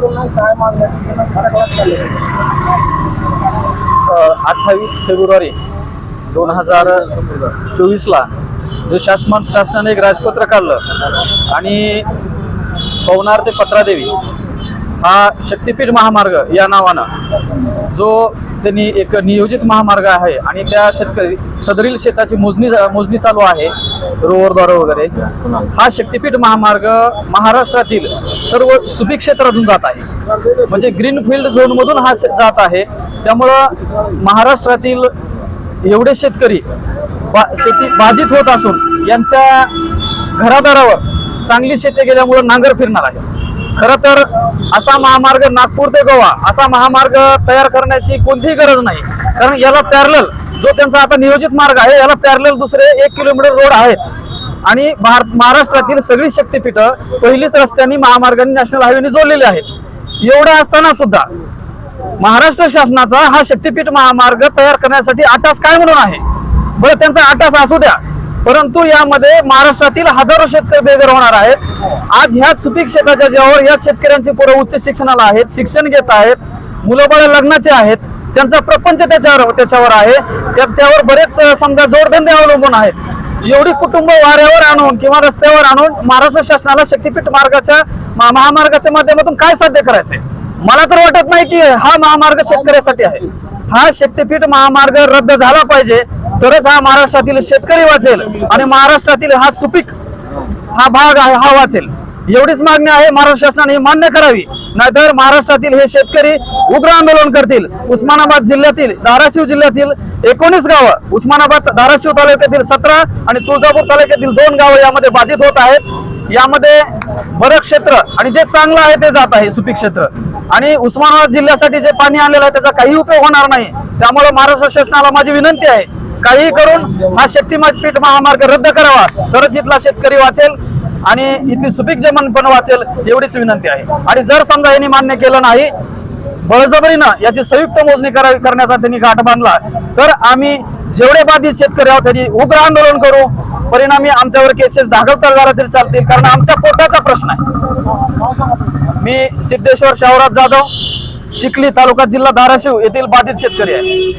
28 February 2024ला जे शासनाने एक राजपत्र काढलं आणि पवनार ते पत्रादेवी हा शक्तिपीठ महामार्ग या नावानं जो त्यांनी एक नियोजित महामार्ग आहे आणि त्या सदरील शेताची मोजणी चालू आहे रोवरद्वारे वगैरे. हा शक्तिपीठ महामार्ग महाराष्ट्रातील सर्व सुपीक क्षेत्रातून जात आहे, म्हणजे ग्रीनफील्ड झोन मधून हा जात आहे. त्यामुळं महाराष्ट्रातील एवढे शेतकरी शेती बाधित होत असून यांच्या घरादारावर चांगली शेती गेल्यामुळे नांगर फिरणार आहे. खरं तर असा महामार्ग नागपूर ते गोवा असा महामार्ग तयार करण्याची कोणतीही गरज नाही, कारण याला पॅरलल जो त्यांचा आता नियोजित मार्ग आहे याला पॅरलल दुसरे 1 किलोमीटर रोड आहेत आणि महाराष्ट्रातील सगळी शक्तिपीठं पहिलीच रस्त्यांनी महामार्गाने नॅशनल हायवेने जोडलेली आहेत. एवढं असताना सुद्धा महाराष्ट्र शासनाचा हा शक्तिपीठ महामार्ग तयार करण्यासाठी आटास काय म्हणून आहे. बरं, त्यांचा आटास असू द्या, परंतु यामध्ये महाराष्ट्रातील हजारो शेतकरी बेघर होणार आहेत. आज ह्याच सुपीक शेताच्या जीवावर या शेतकऱ्यांची पोरं उच्च शिक्षणाला आहेत, शिक्षण घेत आहेत, मुलं बाळ लग्नाचे आहेत, त्यांचा प्रपंच त्याच्यावर आहे, त्यावर बरेच समजा जोडधंदे अवलंबून आहेत. एवढी कुटुंब वाऱ्यावर आणून किंवा रस्त्यावर आणून महाराष्ट्र शासनाला शक्तिपीठ महामार्गाच्या माध्यमातून काय साध्य करायचे. मला तर वाटत नाही की हा महामार्ग शेतकऱ्यासाठी आहे. हा शक्तिपीठ महामार्ग रद्द झाला पाहिजे, तरच हा महाराष्ट्रातील शेतकरी वाचेल आणि महाराष्ट्रातील हा सुपीक हा भाग आहे हा वाचेल. एवढीच मागणी आहे. महाराष्ट्र शासनाने मान्य करावी, नाहीतर महाराष्ट्रातील हे शेतकरी उग्र आंदोलन करतील. उस्मानाबाद जिल्ह्यातील धाराशिव जिल्ह्यातील 19 गावं, उस्मानाबाद धाराशिव तालुक्यातील 17 आणि तुळजापूर तालुक्यातील 2 गावं यामध्ये बाधित होत आहेत. यामध्ये बरं क्षेत्र आणि जे चांगलं आहे ते जात आहे सुपीक क्षेत्र, आणि उस्मानाबाद जिल्ह्यासाठी जे पाणी आणलेलं आहे त्याचा काही उपयोग होणार नाही. त्यामुळे महाराष्ट्र शासनाला माझी विनंती आहे, काही करून हा शक्तिपीठ महामार्ग रद्द करावा, तरच इथला शेतकरी वाचेल आणि इथली सुपीक जमीन पण वाचेल, एवढीच विनंती आहे. आणि जर समजा यांनी मान्य केलं नाही, बळजबरीनं याची संयुक्त मोजणी करण्याचा त्यांनी घाट बांधला, तर आम्ही जेवढे बाधित शेतकरी आहोत त्यांनी उग्र आंदोलन करू. परिणामी आमच्यावर केसेस दाखल झाला तरी चालतील, कारण आमच्या पोटाचा प्रश्न आहे. मी सिद्धेश्वर शाहराज जाधव, चिखली तालुका जिल्हा धाराशिव येथील बाधित शेतकरी आहे.